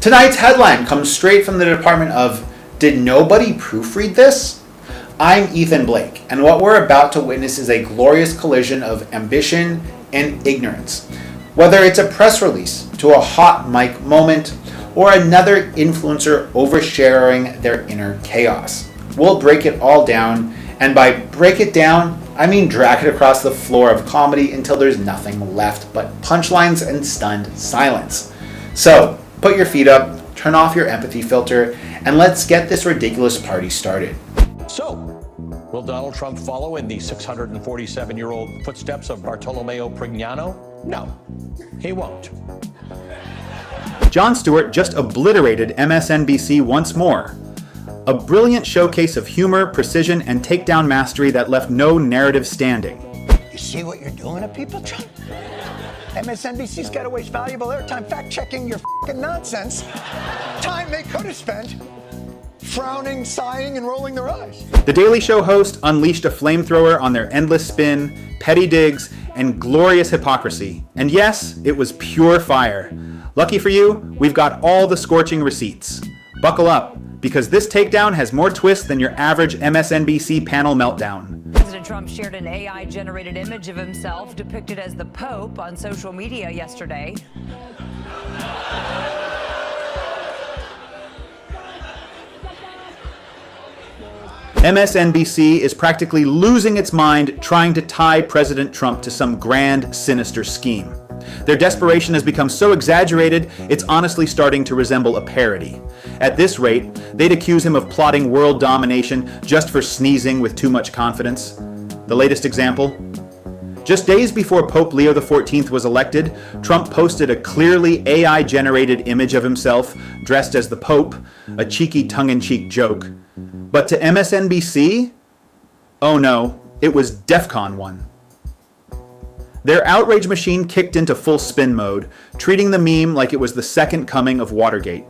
Tonight's headline comes straight from the Department of Did Nobody Proofread This? I'm Ethan Blake, and what we're about to witness is a glorious collision of ambition and ignorance. Whether it's a press release to a hot mic moment, or another influencer oversharing their inner chaos. We'll break it all down, and by break it down, I mean drag it across the floor of comedy until there's nothing left but punchlines and stunned silence. So, put your feet up, turn off your empathy filter, and let's get this ridiculous party started. So, will Donald Trump follow in the 647-year-old footsteps of Bartolomeo Prignano? No, he won't. Jon Stewart just obliterated MSNBC once more. A brilliant showcase of humor, precision, and takedown mastery that left no narrative standing. You see what you're doing to people, Trump? MSNBC's got to waste valuable airtime fact-checking your f***ing nonsense. Time they could have spent frowning, sighing, and rolling their eyes. The Daily Show host unleashed a flamethrower on their endless spin, petty digs, and glorious hypocrisy. And yes, it was pure fire. Lucky for you, we've got all the scorching receipts. Buckle up, because this takedown has more twists than your average MSNBC panel meltdown. President Trump shared an AI-generated image of himself depicted as the Pope on social media yesterday. MSNBC is practically losing its mind trying to tie President Trump to some grand, sinister scheme. Their desperation has become so exaggerated, it's honestly starting to resemble a parody. At this rate, they'd accuse him of plotting world domination just for sneezing with too much confidence. The latest example? Just days before Pope Leo XIV was elected, Trump posted a clearly AI-generated image of himself dressed as the Pope, a cheeky tongue-in-cheek joke. But to MSNBC? Oh no, it was DEFCON 1. Their outrage machine kicked into full spin mode, treating the meme like it was the second coming of Watergate.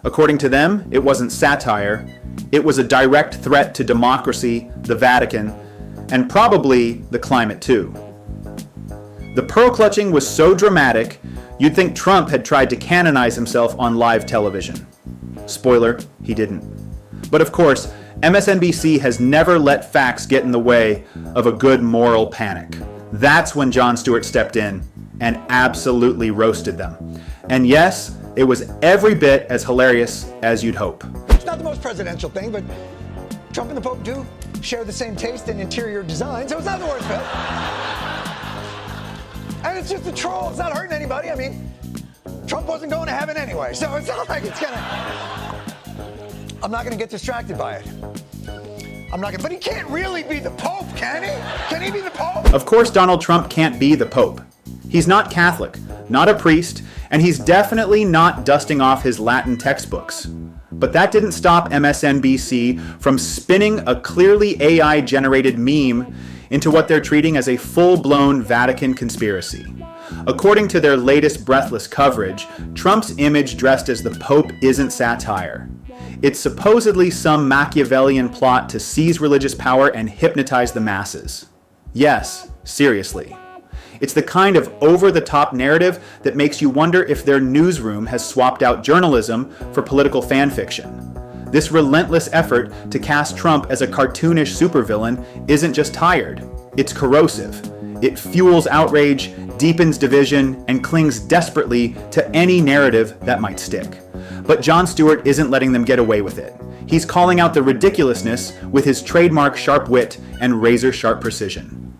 According to them, it wasn't satire, it was a direct threat to democracy, the Vatican, and probably the climate too. The pearl clutching was so dramatic, you'd think Trump had tried to canonize himself on live television. Spoiler, he didn't. But of course, MSNBC has never let facts get in the way of a good moral panic. That's when Jon Stewart stepped in and absolutely roasted them. And yes, it was every bit as hilarious as you'd hope. It's not the most presidential thing, but Trump and the Pope do share the same taste in interior design, so it's not the worst bit. And it's just a troll. It's not hurting anybody. I mean, Trump wasn't going to heaven anyway, so it's not like it's gonna... I'm not gonna get distracted by it. But he can't really be the Pope, can he? Can he be the Pope? Of course Donald Trump can't be the Pope. He's not Catholic, not a priest, and he's definitely not dusting off his Latin textbooks. But that didn't stop MSNBC from spinning a clearly AI-generated meme into what they're treating as a full-blown Vatican conspiracy. According to their latest breathless coverage, Trump's image dressed as the Pope isn't satire. It's supposedly some Machiavellian plot to seize religious power and hypnotize the masses. Yes, seriously. It's the kind of over-the-top narrative that makes you wonder if their newsroom has swapped out journalism for political fan fiction. This relentless effort to cast Trump as a cartoonish supervillain isn't just tired, it's corrosive. It fuels outrage, deepens division, and clings desperately to any narrative that might stick. But Jon Stewart isn't letting them get away with it. He's calling out the ridiculousness with his trademark sharp wit and razor-sharp precision.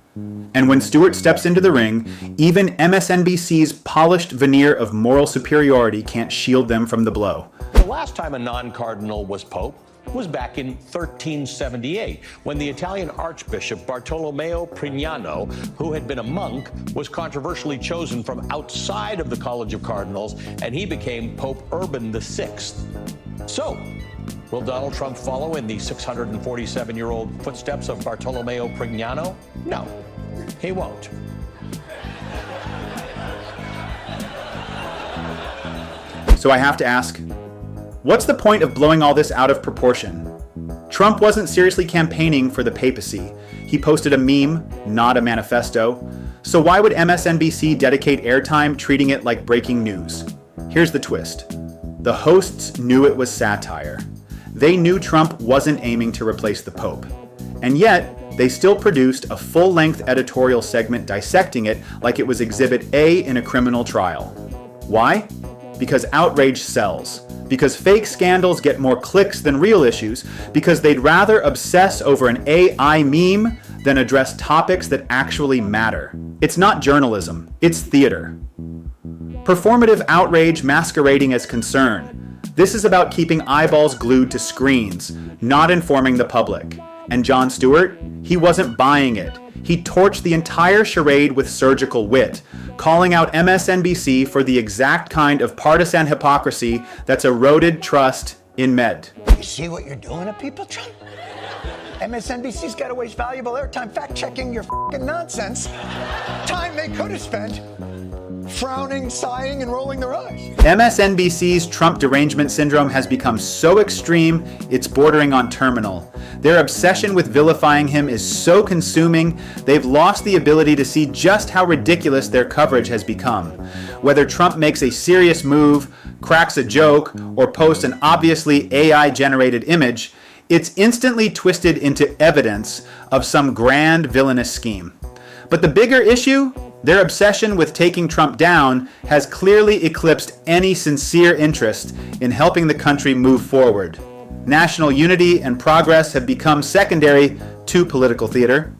And when Stewart steps into the ring, even MSNBC's polished veneer of moral superiority can't shield them from the blow. The last time a non-cardinal was Pope was back in 1378, when the Italian Archbishop Bartolomeo Prignano, who had been a monk, was controversially chosen from outside of the College of Cardinals, and he became Pope Urban VI. So, will Donald Trump follow in the 647-year-old footsteps of Bartolomeo Prignano? No, he won't. So I have to ask, what's the point of blowing all this out of proportion? Trump wasn't seriously campaigning for the papacy. He posted a meme, not a manifesto. So why would MSNBC dedicate airtime treating it like breaking news? Here's the twist. The hosts knew it was satire. They knew Trump wasn't aiming to replace the Pope. And yet, they still produced a full-length editorial segment dissecting it like it was Exhibit A in a criminal trial. Why? Because outrage sells. Because fake scandals get more clicks than real issues. Because they'd rather obsess over an AI meme than address topics that actually matter. It's not journalism, it's theater. Performative outrage masquerading as concern. This is about keeping eyeballs glued to screens, not informing the public. And Jon Stewart, he wasn't buying it. He torched the entire charade with surgical wit, calling out MSNBC for the exact kind of partisan hypocrisy that's eroded trust in Med. You see what you're doing to people, Trump? MSNBC's got to waste valuable airtime fact-checking your f***ing nonsense. Time they could have spent frowning, sighing, and rolling their eyes. MSNBC's Trump derangement syndrome has become so extreme, it's bordering on terminal. Their obsession with vilifying him is so consuming, they've lost the ability to see just how ridiculous their coverage has become. Whether Trump makes a serious move, cracks a joke, or posts an obviously AI-generated image, it's instantly twisted into evidence of some grand villainous scheme. But the bigger issue? Their obsession with taking Trump down has clearly eclipsed any sincere interest in helping the country move forward. National unity and progress have become secondary to political theater.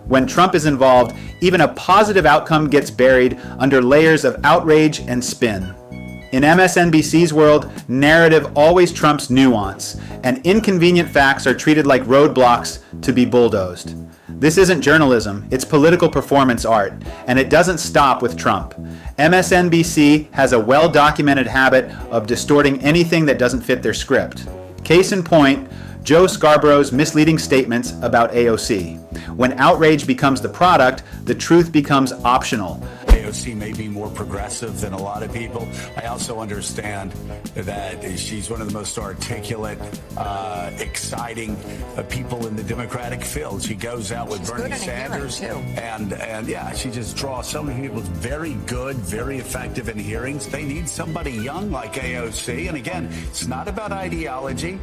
When Trump is involved, even a positive outcome gets buried under layers of outrage and spin. In MSNBC's world, narrative always trumps nuance, and inconvenient facts are treated like roadblocks to be bulldozed. This isn't journalism, it's political performance art, and it doesn't stop with Trump. MSNBC has a well-documented habit of distorting anything that doesn't fit their script. Case in point, Joe Scarborough's misleading statements about AOC. When outrage becomes the product, the truth becomes optional. AOC may be more progressive than a lot of people. I also understand that she's one of the most articulate, exciting people in the Democratic field. She goes out with Bernie Sanders, and yeah, she just draws so many people. Very good, very effective in hearings. They need somebody young like AOC. And again, it's not about ideology.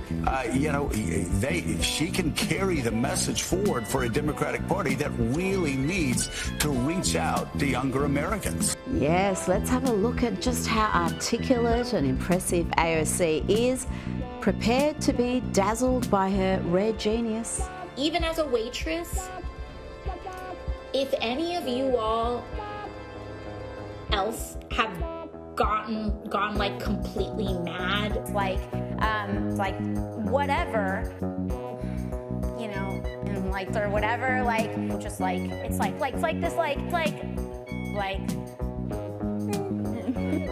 She can carry the message forward for a Democratic Party that really needs to reach out to younger Americans. Yes, let's have a look at just how articulate and impressive AOC is, prepared to be dazzled by her rare genius. Even as a waitress, if any of you all else have gone like completely mad, like whatever, you know, and like or whatever, like just like it's like this like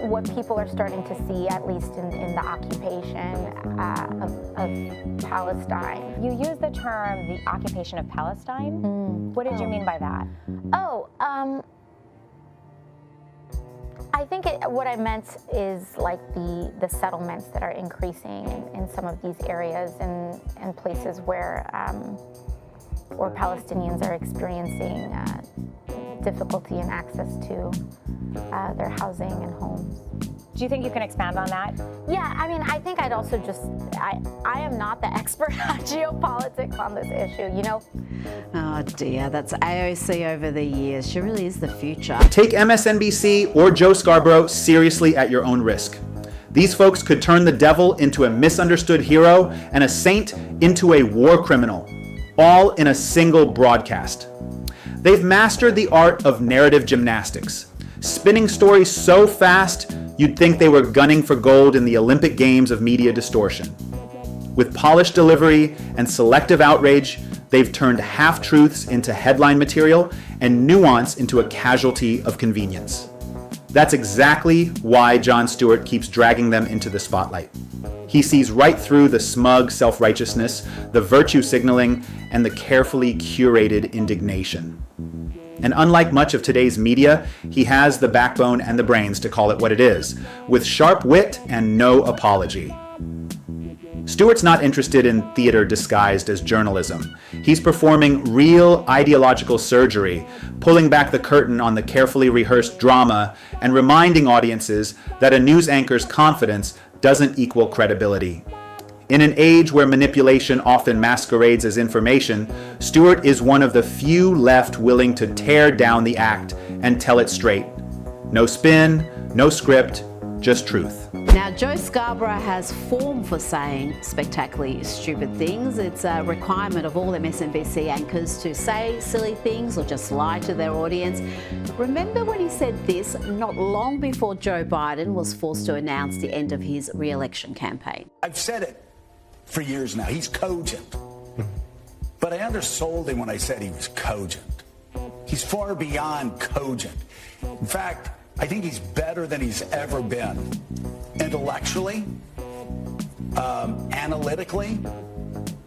what people are starting to see, at least in the occupation of Palestine. You use the term the occupation of Palestine. What did you mean by that? I think what I meant is like the settlements that are increasing in some of these areas and places where Palestinians are experiencing difficulty in access to their housing and homes. Do you think you can expand on that? Yeah, I mean, I think I'd also I am not the expert on geopolitics on this issue, you know? Oh dear, that's AOC over the years. She really is the future. Take MSNBC or Joe Scarborough seriously at your own risk. These folks could turn the devil into a misunderstood hero and a saint into a war criminal, all in a single broadcast. They've mastered the art of narrative gymnastics, spinning stories so fast you'd think they were gunning for gold in the Olympic Games of media distortion. With polished delivery and selective outrage, they've turned half-truths into headline material and nuance into a casualty of convenience. That's exactly why Jon Stewart keeps dragging them into the spotlight. He sees right through the smug self-righteousness, the virtue signaling, and the carefully curated indignation. And unlike much of today's media, he has the backbone and the brains to call it what it is, with sharp wit and no apology. Stewart's not interested in theater disguised as journalism. He's performing real ideological surgery, pulling back the curtain on the carefully rehearsed drama and reminding audiences that a news anchor's confidence doesn't equal credibility. In an age where manipulation often masquerades as information, Stewart is one of the few left willing to tear down the act and tell it straight. No spin, no script, just truth. Now, Joe Scarborough has form for saying spectacularly stupid things. It's a requirement of all MSNBC anchors to say silly things or just lie to their audience. Remember when he said this not long before Joe Biden was forced to announce the end of his re-election campaign? I've said it for years now. He's cogent. But I undersold him when I said he was cogent. He's far beyond cogent. In fact, I think he's better than he's ever been. Intellectually, analytically,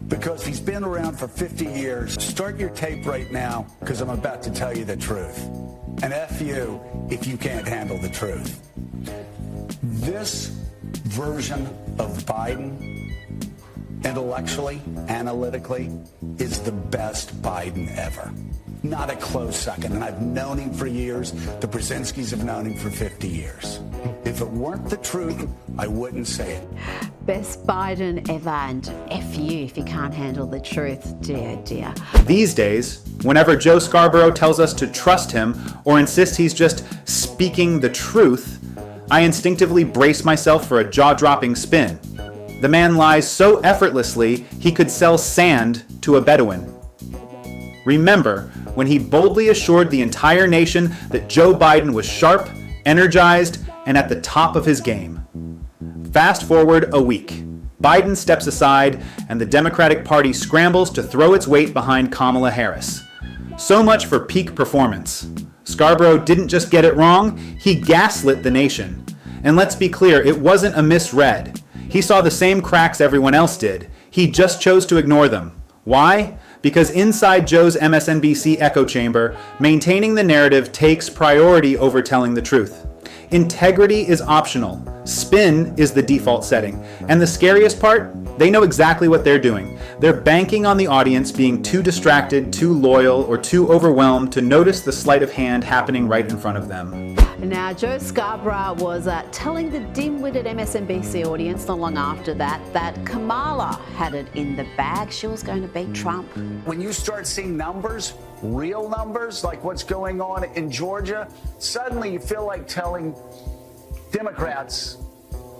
because he's been around for 50 years. Start your tape right now, because I'm about to tell you the truth. And F you if you can't handle the truth. This version of Biden, intellectually, analytically, is the best Biden ever. Not a close second. And I've known him for years. The Brzezinskis have known him for 50 years. If it weren't the truth, I wouldn't say it. Best Biden ever, and F you if you can't handle the truth. Dear, dear. These days, whenever Joe Scarborough tells us to trust him or insists he's just speaking the truth, I instinctively brace myself for a jaw-dropping spin. The man lies so effortlessly, he could sell sand to a Bedouin. Remember when he boldly assured the entire nation that Joe Biden was sharp, energized, and at the top of his game. Fast forward a week. Biden steps aside, and the Democratic Party scrambles to throw its weight behind Kamala Harris. So much for peak performance. Scarborough didn't just get it wrong, he gaslit the nation. And let's be clear, it wasn't a misread. He saw the same cracks everyone else did. He just chose to ignore them. Why? Because inside Joe's MSNBC echo chamber, maintaining the narrative takes priority over telling the truth. Integrity is optional. Spin is the default setting. And the scariest part? They know exactly what they're doing. They're banking on the audience being too distracted, too loyal, or too overwhelmed to notice the sleight of hand happening right in front of them. Now, Joe Scarborough was telling the dim-witted MSNBC audience not long after that Kamala had it in the bag. She was going to beat Trump. When you start seeing numbers, real numbers, like what's going on in Georgia, suddenly you feel like telling Democrats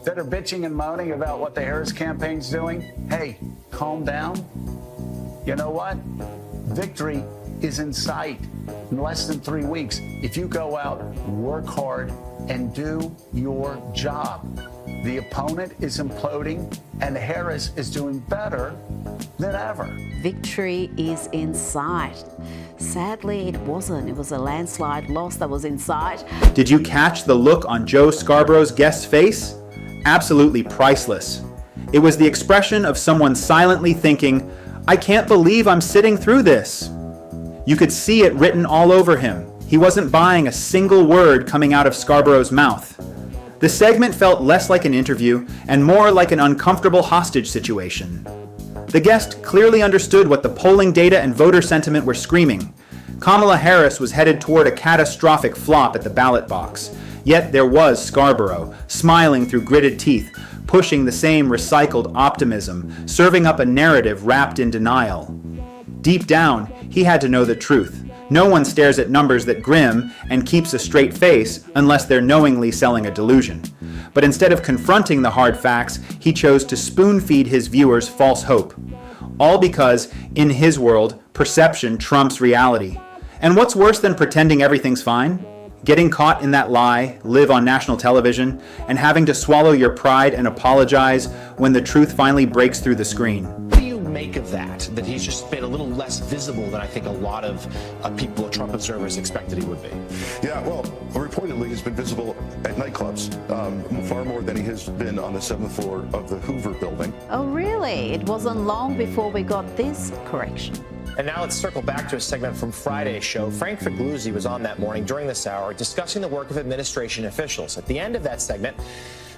that are bitching and moaning about what the Harris campaign's doing, hey, calm down. You know what? Victory is in sight in less than 3 weeks. If you go out, work hard, and do your job. The opponent is imploding, and Harris is doing better than ever. Victory is in sight. Sadly, it wasn't. It was a landslide loss that was in sight. Did you catch the look on Joe Scarborough's guest's face? Absolutely priceless. It was the expression of someone silently thinking, I can't believe I'm sitting through this. You could see it written all over him. He wasn't buying a single word coming out of Scarborough's mouth. The segment felt less like an interview and more like an uncomfortable hostage situation. The guest clearly understood what the polling data and voter sentiment were screaming. Kamala Harris was headed toward a catastrophic flop at the ballot box. Yet there was Scarborough, smiling through gritted teeth, pushing the same recycled optimism, serving up a narrative wrapped in denial. Deep down, he had to know the truth. No one stares at numbers that grim and keeps a straight face unless they're knowingly selling a delusion. But instead of confronting the hard facts, he chose to spoon-feed his viewers false hope. All because, in his world, perception trumps reality. And what's worse than pretending everything's fine? Getting caught in that lie, live on national television, and having to swallow your pride and apologize when the truth finally breaks through the screen. What do you make of that he's just been a little less visible than I think a lot of people, Trump observers, expected he would be? Yeah, well, reportedly he's been visible at nightclubs, far more than he has been on the 7th floor of the Hoover building. Oh, really? It wasn't long before we got this correction. And now let's circle back to a segment from Friday's show. Frank Figliuzzi was on that morning during this hour discussing the work of administration officials. At the end of that segment,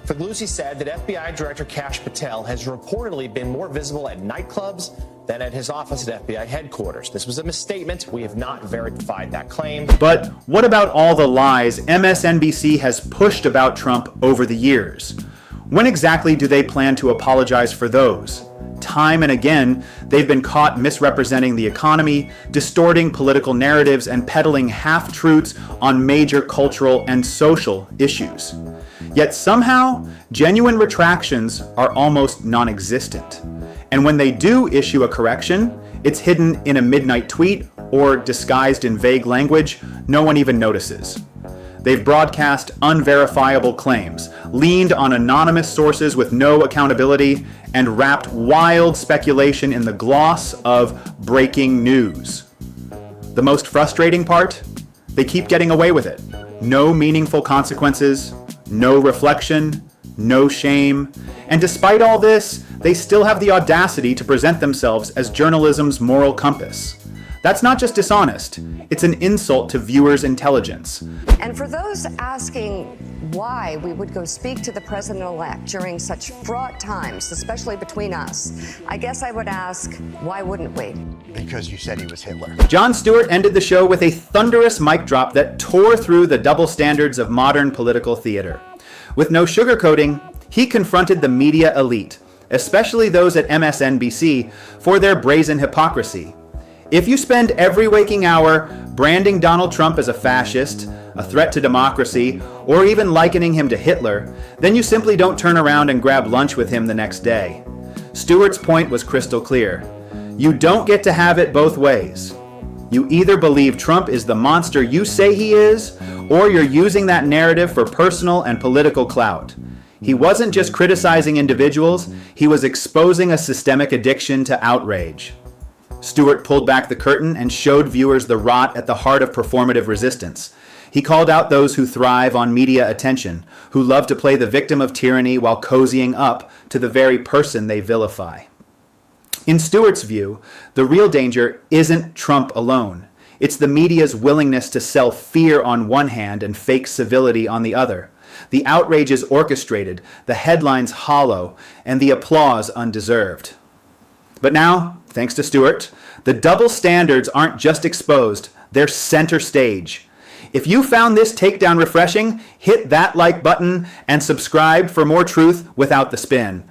Figliuzzi said that FBI Director Kash Patel has reportedly been more visible at nightclubs than at his office at FBI headquarters. This was a misstatement. We have not verified that claim. But what about all the lies MSNBC has pushed about Trump over the years? When exactly do they plan to apologize for those? Time and again, they've been caught misrepresenting the economy, distorting political narratives, and peddling half-truths on major cultural and social issues. Yet somehow, genuine retractions are almost non-existent. And when they do issue a correction, it's hidden in a midnight tweet or disguised in vague language no one even notices. They've broadcast unverifiable claims, leaned on anonymous sources with no accountability, and wrapped wild speculation in the gloss of breaking news. The most frustrating part? They keep getting away with it. No meaningful consequences, no reflection, no shame. And despite all this, they still have the audacity to present themselves as journalism's moral compass. That's not just dishonest, it's an insult to viewers' intelligence. And for those asking why we would go speak to the president-elect during such fraught times, especially between us, I guess I would ask, why wouldn't we? Because you said he was Hitler. Jon Stewart ended the show with a thunderous mic drop that tore through the double standards of modern political theater. With no sugarcoating, he confronted the media elite, especially those at MSNBC, for their brazen hypocrisy. If you spend every waking hour branding Donald Trump as a fascist, a threat to democracy, or even likening him to Hitler, then you simply don't turn around and grab lunch with him the next day. Stewart's point was crystal clear. You don't get to have it both ways. You either believe Trump is the monster you say he is, or you're using that narrative for personal and political clout. He wasn't just criticizing individuals, he was exposing a systemic addiction to outrage. Stewart pulled back the curtain and showed viewers the rot at the heart of performative resistance. He called out those who thrive on media attention, who love to play the victim of tyranny while cozying up to the very person they vilify. In Stewart's view, the real danger isn't Trump alone. It's the media's willingness to sell fear on one hand and fake civility on the other. The outrage is orchestrated, the headlines hollow, and the applause undeserved. But now, thanks to Stewart, the double standards aren't just exposed, they're center stage. If you found this takedown refreshing, hit that like button and subscribe for more truth without the spin.